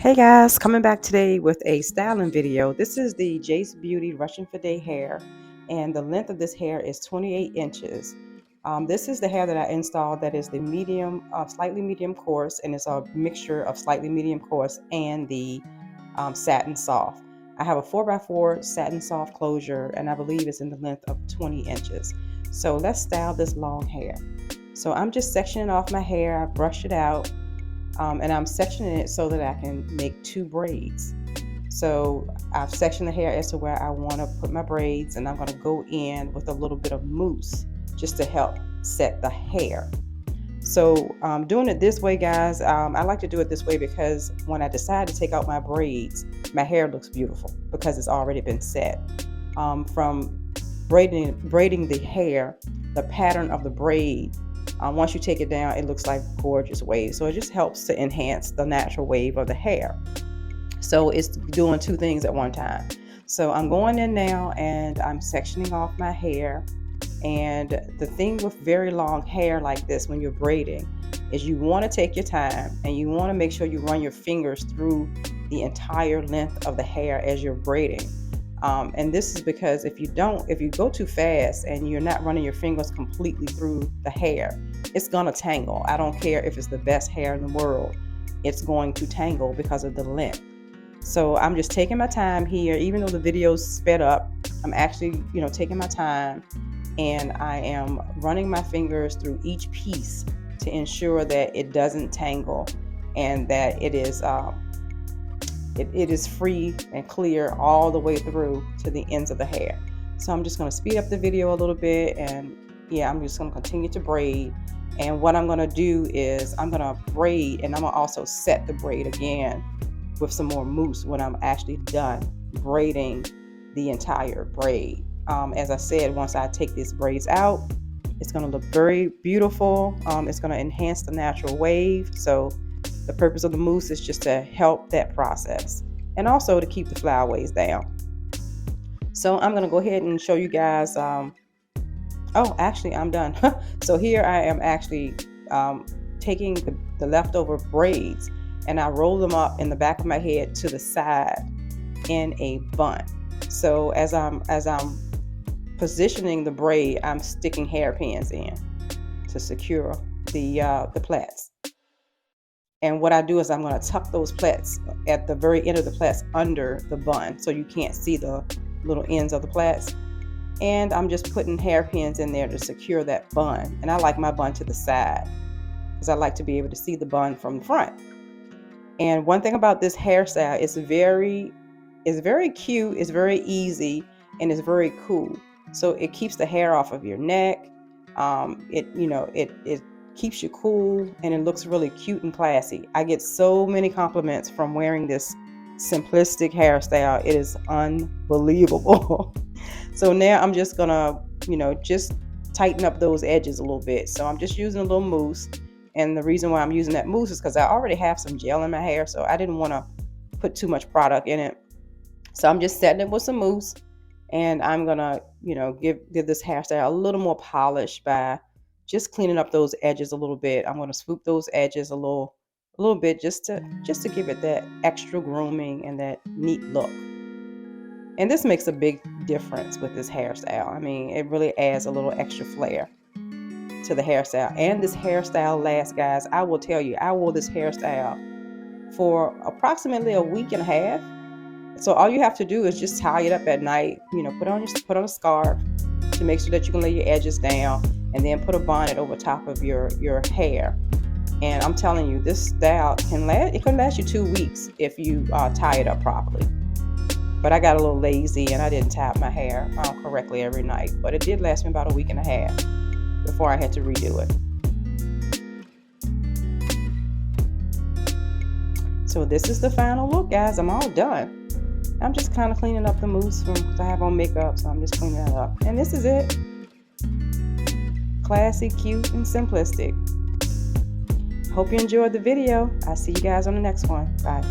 Hey guys, coming back today with a styling video. This is the Jace Beauty Russian for Day hair, and the length of this hair is 28 inches. This is the hair that I installed that is the medium, slightly medium coarse, and it's a mixture of slightly medium coarse and the Satin Soft. I have a 4x4 Satin Soft closure, and I believe it's in the length of 20 inches. So let's style this long hair. So I'm just sectioning off my hair. I brushed it out. And I'm sectioning it so that I can make 2 braids. So I've sectioned the hair as to where I want to put my braids, and I'm going to go in with a little bit of mousse just to help set the hair. So doing it this way, guys, I like to do it this way because when I decide to take out my braids, my hair looks beautiful because it's already been set. From braiding the hair, the pattern of the braid, once you take it down, it looks like gorgeous waves. So it just helps to enhance the natural wave of the hair. So it's doing 2 things at one time. So I'm going in now and I'm sectioning off my hair. And the thing with very long hair like this when you're braiding is you want to take your time and you want to make sure you run your fingers through the entire length of the hair as you're braiding. And this is because if you go too fast and you're not running your fingers completely through the hair, it's going to tangle. I don't care if it's the best hair in the world. It's going to tangle because of the length. So I'm just taking my time here. Even though the video's sped up, I'm actually, taking my time, and I am running my fingers through each piece to ensure that it doesn't tangle and that it is free and clear all the way through to the ends of the hair. So I'm just going to speed up the video a little bit, and I'm just going to continue to braid. And what I'm going to do is I'm going to braid, and I'm going to also set the braid again with some more mousse when I'm actually done braiding the entire braid. As I said, once I take these braids out, it's going to look very beautiful. It's going to enhance the natural wave. So the purpose of the mousse is just to help that process and also to keep the flyaways down. So I'm going to go ahead and show you guys. Actually, I'm done. So here I am actually taking the leftover braids, and I roll them up in the back of my head to the side in a bun. So as I'm positioning the braid, I'm sticking hairpins in to secure the plaits. And what I do is I'm going to tuck those plaits at the very end of the plaits under the bun so you can't see the little ends of the plaits. And I'm just putting hairpins in there to secure that bun. And I like my bun to the side because I like to be able to see the bun from the front. And one thing about this hairstyle, it's very cute, it's very easy, and it's very cool. So it keeps the hair off of your neck. It keeps you cool, and it looks really cute and classy. I get so many compliments from wearing this simplistic hairstyle. It is unbelievable. So now I'm just gonna, just tighten up those edges a little bit. So I'm just using a little mousse. And the reason why I'm using that mousse is because I already have some gel in my hair, so I didn't want to put too much product in it. So I'm just setting it with some mousse, and I'm gonna, give this hairstyle a little more polish by just cleaning up those edges a little bit. I'm gonna swoop those edges a little bit just to give it that extra grooming and that neat look. And this makes a big difference with this hairstyle. I mean, it really adds a little extra flair to the hairstyle. And this hairstyle lasts, guys, I will tell you, I wore this hairstyle for approximately a week and a half. So all you have to do is just tie it up at night, put on a scarf to make sure that you can lay your edges down, and then put a bonnet over top of your hair. And I'm telling you, this style can last you 2 weeks if you tie it up properly. But I got a little lazy and I didn't tie up my hair correctly every night, but it did last me about a week and a half before I had to redo it. So this is the final look, guys. I'm all done. I'm just kind of cleaning up the mousse because I have on makeup, so I'm just cleaning that up. And this is it. Classy, cute, and simplistic. Hope you enjoyed the video. I'll see you guys on the next one. Bye.